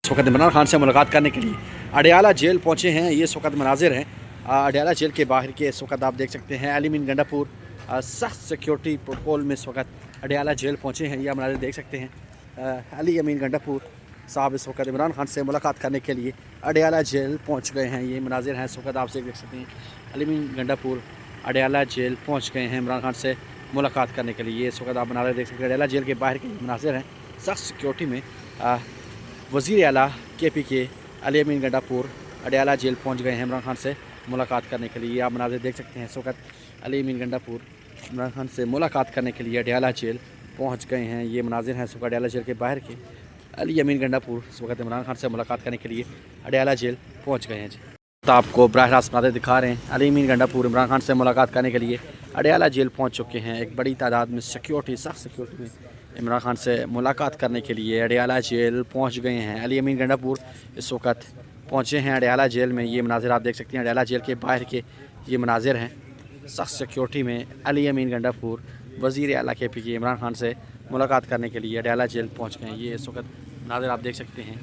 इस वक्त इमरान खान से मुलाकात करने के लिए अडयाला जेल पहुँचे हैं। ये इस वक्त मनाजिर हैं अडयाला जेल के बाहर के। इस वक्त आप देख सकते हैं अली मीन गंडापुर सख्त सिक्योरिटी प्रोटोकॉल में इस वक्त अडयाला जेल पहुँचे हैं। ये मनाजिर देख सकते हैं। अली अमीन गंडापुर साहब इस वक्त इमरान खान से मुलाकात करने के लिए अडयाला जेल पहुँच गए हैं। ये मनाजिर हैं इस वक्त आप देख सकते हैं। अली अमीन गंडापुर अडयाला जेल पहुँच गए हैं इमरान खान से मुलाकात करने के लिए। इस वक्त आप मनाजिर देख सकते हैं अडयाला जेल के बाहर के मनाजिर हैं सख्त सिक्योरिटी में। वज़ीर आला KPK अली अमीन गंडापुर अडयाला जेल पहुंच गए हैं इमरान खान से मुलाकात करने के लिए। आप मनाज़िर देख सकते हैं इस वक्त अली अमीन गंडापुर इमरान खान से मुलाकात करने के लिए अडयाला जेल पहुंच गए हैं। ये मनाज़िर हैं इस वक्त अडयाला जेल के बाहर के। अली अमीन गंडापुर इस वक्त इमरान खान से मुलाकात करने के लिए अडयाला जेल पहुँच गए हैं। जी तो आपको बराह रास्त मनाज़िर दिखा रहे हैं। अली अमीन गंडापुर इमरान खान से मुलाकात करने के लिए अडयाला जेल पहुँच चुके हैं। एक बड़ी तादाद में सिक्योरिटी सख्त सिक्योरिटी में इमरान खान से मुलाकात करने के लिए अडयाला जेल पहुंच गए हैं। अली अमीन गंडापुर इस वक्त पहुंचे हैं अडयाला जेल में। ये मनाजिर आप देख सकते हैं अडयाला जेल के बाहर के। ये मनाजिर हैं सख्त सिक्योरिटी में अली अमीन गंडापुर वज़ीर आला KPK इमरान खान से मुलाकात करने के लिए अडयाला जेल पहुँच गए हैं। ये इस वक्त मनाजिर आप देख सकते हैं।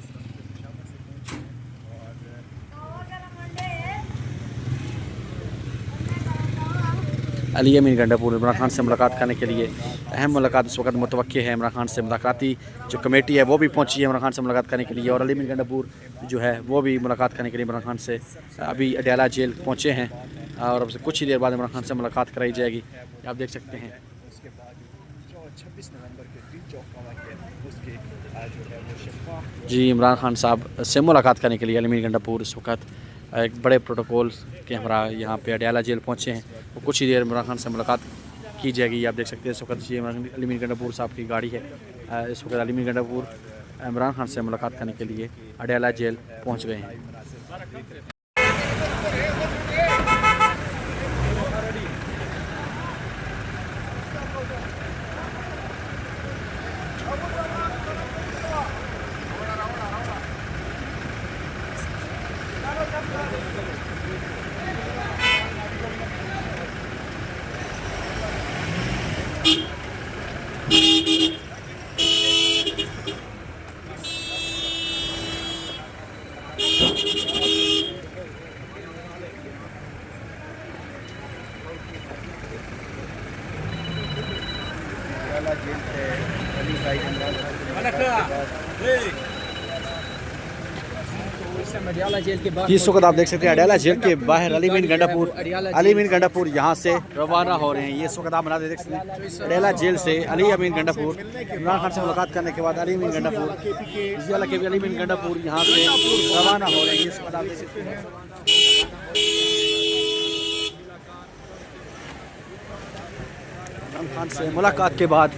अली अमीन गंडापुर इमरान खान से मुलाकात करने के लिए अहम मुलाकात इस वक्त मुतवक्के है। इमरान खान से मुलाकाती जो कमेटी है वो भी पहुंची है इमरान खान से मुलाकात करने के लिए। और अली अमीन गंडापुर जो है वो भी मुलाकात करने के लिए इमरान खान से अभी अडयाला जेल पहुंचे हैं। और अब से कुछ ही देर बाद इमरान खान से मुलाकात कराई जाएगी। आप देख सकते हैं। जी इमरान खान साहब से मुलाकात करने के लिए अली अमीन गंडापुर इस वक्त एक बड़े प्रोटोकॉल के हमरा यहाँ पे अडयाला जेल पहुँचे हैं। वो कुछ ही देर इमरान खान से मुलाकात की जाएगी। आप देख सकते हैं इस वक्त ये अली अमीन गंडापुर साहब की गाड़ी है। इस वक्त अली अमीन गंडापुर इमरान खान से मुलाकात करने के लिए अडयाला जेल पहुँच गए हैं। इस वक्त आप देख सकते हैं अडयाला जेल के बाहर अली अमीन गंडापुर यहाँ से रवाना हो रहे हैं। ये इस वक्त आप मनाज़िर देख सकते हैं अडयाला जेल से अली अमीन गंडापुर इमरान खान से मुलाकात करने के बाद अली अमीन गंडापुर अली अमीन गंडापुर यहाँ से रवाना हो रहे हैं। इस वक्त आप देख सकते हैं इमरान खान से मुलाकात के बाद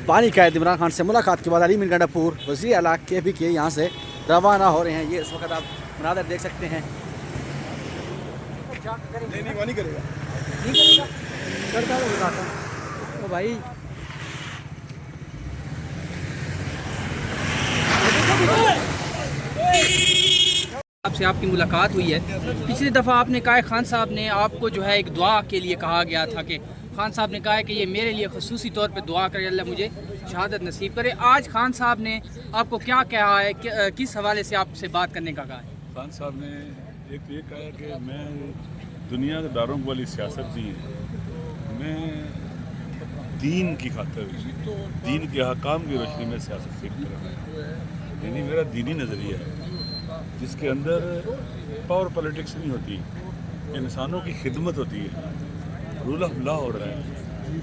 पानी कैद इमरान खान से मुलाकात के बाद अली अमीन गंडापुर वज़ीर आला KPK यहाँ से रवाना हो रहे हैं। ये इस वक्त आप मनाज़िर देख सकते हैं। नहीं करेगा करता भाई आपसे आपकी मुलाकात हुई है। पिछली दफ़ा आपने कहा खान साहब ने आपको जो है एक दुआ के लिए कहा गया था कि खान साहब ने कहा है कि ये मेरे लिए खसूसी तौर पे दुआ करे, अल्लाह मुझे शहादत नसीब करे। आज खान साहब ने आपको क्या कहा है, किस हवाले से आपसे बात करने का कहा है? खान साहब ने एक ये कहा कि मैं दुनियादारों वाली सियासत नहीं है, मैं दीन की खातिर दीन के हकाम की रोशनी में सियासत सीख कर रहा हूँ। यानी मेरा दीनी नज़रिया है जिसके अंदर पावर पॉलिटिक्स नहीं होती, इंसानों की खिदमत होती है, रूल ऑफ लॉ हो रहा है,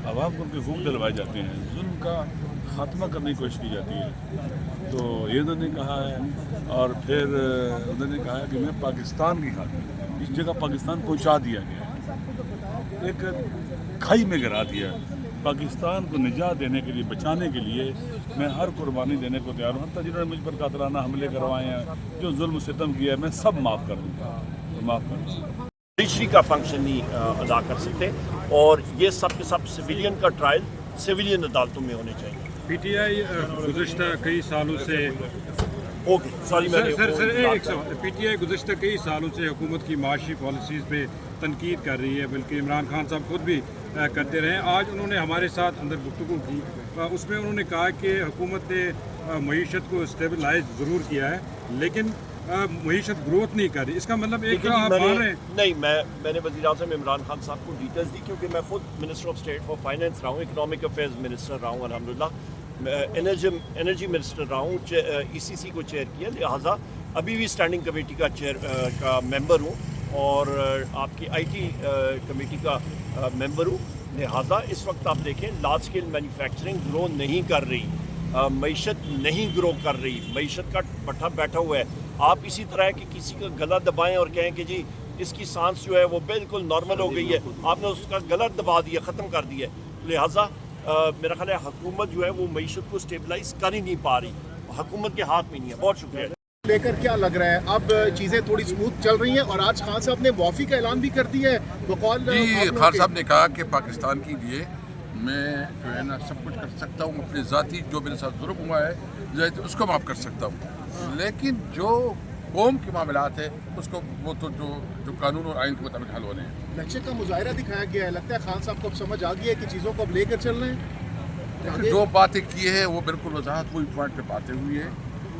आवाम को उनके हकूक़ दिलवाए जाते हैं, जुल्म का ख़ात्मा करने की कोशिश की जाती है। तो ये उन्होंने कहा है। और फिर उन्होंने कहा है कि मैं पाकिस्तान की खातिर इस जगह पाकिस्तान पहुंचा दिया गया, एक खाई में गिरा दिया। पाकिस्तान को निजात देने के लिए, बचाने के लिए मैं हर कुर्बानी देने को तैयार हूँ। जिन्होंने मुझ पर कातलाना हमले करवाए हैं, जो जुल्म सितम किया है, मैं सब माफ़ कर दूँगा, माफ़ कर दूँगा। जुडिशरी का फंक्शन नहीं अदा कर सकते और ये सब के सब सिविलियन का ट्रायल सिविलियन अदालतों में होने चाहिए। PTI गुज़श्ता कई सालों से ओके सॉरी PTI गुज़श्ता कई सालों से हुकूमत की माशी पॉलिसीज़ पे तनकीद कर रही है, बल्कि इमरान खान साहब खुद भी करते रहे। आज उन्होंने हमारे साथ अंदर गुफ्तगू की, उसमें उन्होंने कहा कि हुकूमत ने मीशत को स्टेबलाइज ज़रूर किया है, लेकिन मीशत ग्रोथ नहीं कर रही। इसका मतलब एक लेकिन आप मान रहे हैं नहीं, मैंने वज़ीर आज़म इमरान खान साहब को डिटेल्स दी, क्योंकि मैं खुद minister of state for finance रहा हूँ, इकनॉमिक अफेयर्स मिनिस्टर रहा हूँ, अल्हम्दुलिल्लाह एनर्जी मिनिस्टर रहा हूँ, ECC को चेयर किया, लिहाजा अभी भी स्टैंडिंग कमेटी का का मेंबर हूँ और आपकी IT कमेटी का मेंबर हूँ। लिहाजा इस वक्त आप देखें लार्ज स्केल मैन्युफैक्चरिंग ग्रो नहीं कर रही, मईशत नहीं ग्रो कर रही, मईशत का पट्टा बैठा हुआ है। आप इसी तरह कि किसी का गला दबाएं और कहें कि जी इसकी सांस जो है वो बिल्कुल नॉर्मल हो गई है, आपने उसका गला दबा दिया, ख़त्म कर दिया। लिहाजा मेरा ख्याल है हुकूमत जो है वो मईशत को स्टेबलाइज कर ही नहीं पा रही, हुकूमत के हाथ में नहीं है। बहुत शुक्रिया। लेकर क्या लग रहा है, अब चीज़ें थोड़ी स्मूथ चल रही हैं और आज खान साहब ने मुआफ़ी का ऐलान भी कर दिया है बकौल जी। खान साहब ने कहा कि पाकिस्तान के लिए मैं जो है ना सब कुछ कर सकता हूँ, अपने ज़ाती जो मेरे साथ जुर्म हुआ है उसको माफ़ कर सकता हूँ, लेकिन जो कौम के मामलात है उसको वो तो जो कानून और आइन के मुताबिक हल होने हैं। नक्शे का मुजाहिरा दिखाया गया है, लगता है खान साहब को अब समझ आ गई है कि चीज़ों को अब लेकर चल रहे हैं। देखिए जो बातें की है वो बिल्कुल वजाहत हुई पॉइंट पे बातें हुई है,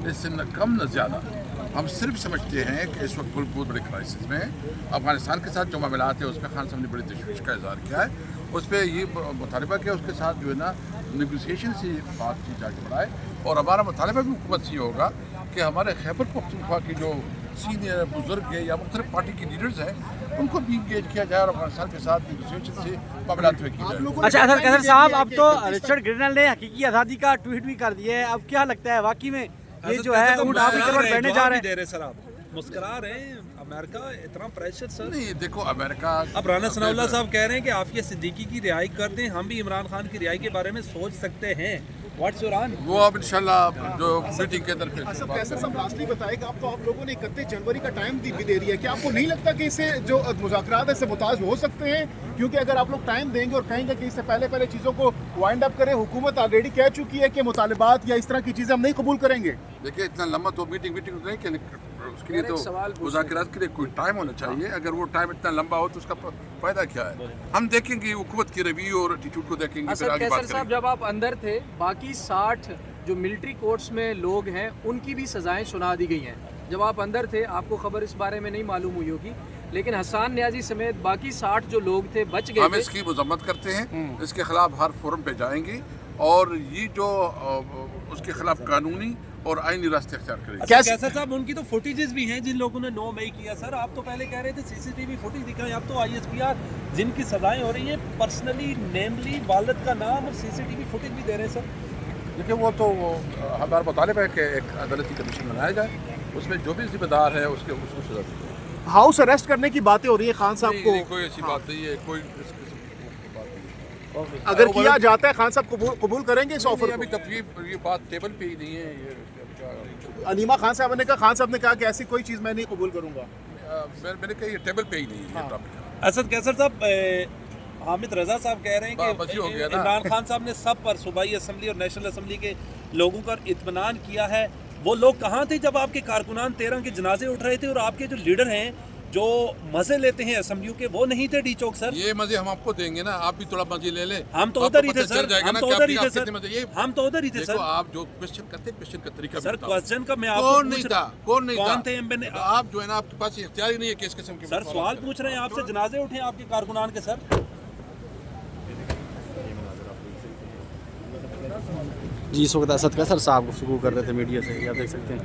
इससे न कम न ज़्यादा। हम सिर्फ समझते हैं कि इस वक्त बहुत बड़े क्राइसिस में अफगानिस्तान के साथ जो मामलात है उस पर खान साहब ने बड़ी तशवीश का इजहार किया है, उस पर ये मुतालबा किया उसके साथ जो है ना नेगोशिएशन से बात की जाके बढ़ाए। और हमारा मुतालबा भी हुकूमत से होगा कि हमारे खैबर पख्तूनख्वा के जो सीनियर बुजुर्ग है या मुख्तलिफ पार्टी के लीडर्स हैं उनको भी इंगेज किया जाए और अफगानिस्तान के साथ नेगोशिएशन से मामलात में की जाए। अच्छा असद कैसर साहब, अब तो रिचर्ड ग्रिनल ने हकीकी आज़ादी का ट्वीट भी कर दिया है, अब क्या लगता है वाकई में ये जो है ऊँट आपकी तरफ बैठने जा रहे हैं? सर आप मुस्कुरा रहे हैं, अमेरिका इतना प्रेशर सर। नहीं देखो अमेरिका अब राना सनाउल्लाह साहब कह रहे हैं कि आफिया सिद्दीकी की रिहाई कर दें, हम भी इमरान खान की रिहाई के बारे में सोच सकते हैं। What's your on? वो अब इंशाल्लाह जो मीटिंग के अंदर फिर सब कैसे सब लास्टली बताएगा, अब तो आप लोगों ने 31 जनवरी का टाइम भी दे दिया है, क्या आपको नहीं लगता कि इससे जो मुज़ाकरात है इससे मुताज हो सकते हैं? क्योंकि अगर आप लोग टाइम देंगे और कहेंगे कि इससे पहले चीज़ों को वाइंड अप करें, हुकूमत ऑलरेडी कह चुकी है कि मुतालबात या इस तरह की चीज़ें हम नहीं कबूल करेंगे। देखिए इतना लंबा तो मीटिंग नहीं कि उसके लिए तो मुज़ाकरात के लिए कोई टाइम होना चाहिए। अगर वो टाइम इतना लंबा हो तो उसका फ़ायदा क्या है? हम देखेंगे हुकूमत की रवैये और एटीट्यूड को देखेंगे, फिर आगे बात करेंगे। जब आप अंदर थे, बाकी 60 जो मिलिट्री कोर्ट्स में लोग हैं उनकी भी सज़ाएं सुना दी गई हैं। जब आप अंदर थे आपको खबर इस बारे में नहीं मालूम हुई होगी, लेकिन हसन न्याजी समेत बाकी 60 जो लोग थे बच गए। हम इसकी मजम्मत करते हैं, इसके खिलाफ हर फोरम पे जाएंगे और ये जो उसके खिलाफ कानूनी और आईनी रास्ते अख्तियार करेंगे। कैसा साहब उनकी तो फुटेजेस भी हैं जिन लोगों ने 9 मई किया। सर आप तो पहले कह रहे थे CCTV फुटेज दिखाएं, अब तो ISPR जिनकी सजाएं हो रही हैं पर्सनली नेमली वालिद का नाम और CCTV फुटेज भी दे रहे हैं। सर देखिए वो तो हमारा मुतालिबा है कि एक अदालती कमीशन बनाया जाए, उसमें जो भी जिम्मेदार है उसको सजा दी जाए। हाउस अरेस्ट करने की बातें हो रही है खान साहब को, कोई ऐसी बात नहीं है, कोई इस किस्म की बात नहीं है। अगर किया जाता है खान साहब कबूल करेंगे इस ऑफर अभी तक ये बात टेबल पे ही नहीं है। ये अलीमा खान साहब ने कहा, खान साहब ने कहा कि ऐसी कोई चीज़ मैं नहीं कबूल करूंगा। मैंने कहा ये टेबल पे ही नहीं है ये टॉपिक। असद कैसर साहब, हामिद रजा साहब कह रहे हैं कि इमरान खान साहब ने सब पर सूबाई असम्बली और नेशनल असम्बली के लोगों का इत्मीनान किया है। वो लोग कहाँ थे जब आपके कारकुनान 13 के जनाजे उठ रहे थे और आपके जो लीडर हैं जो मजे लेते हैं असम्बलियों के वो नहीं थे डी चौक? सर ये मजे हम आपको देंगे ना, आप भी थोड़ा मजे ले लें। हम तो उधर ही थे सर, हम तो उधर ही थे सर, हम तो उधर ही थे सर। आप जो क्वेश्चन करते हैं क्वेश्चन का तरीका सर क्वेश्चन का मैं आपको कौन नहीं था, कौन नहीं कौन थे? आप जो है ना आपके पास इख्तियार ही नहीं है किस किस्म के सर सवाल पूछ रहे हैं आपसे, जनाजे उठे आपके कारकुनान के। सर जी इस वक्त असद कैसर साहब गुफ्तगू कर रहे थे मीडिया से, आप देख सकते हैं।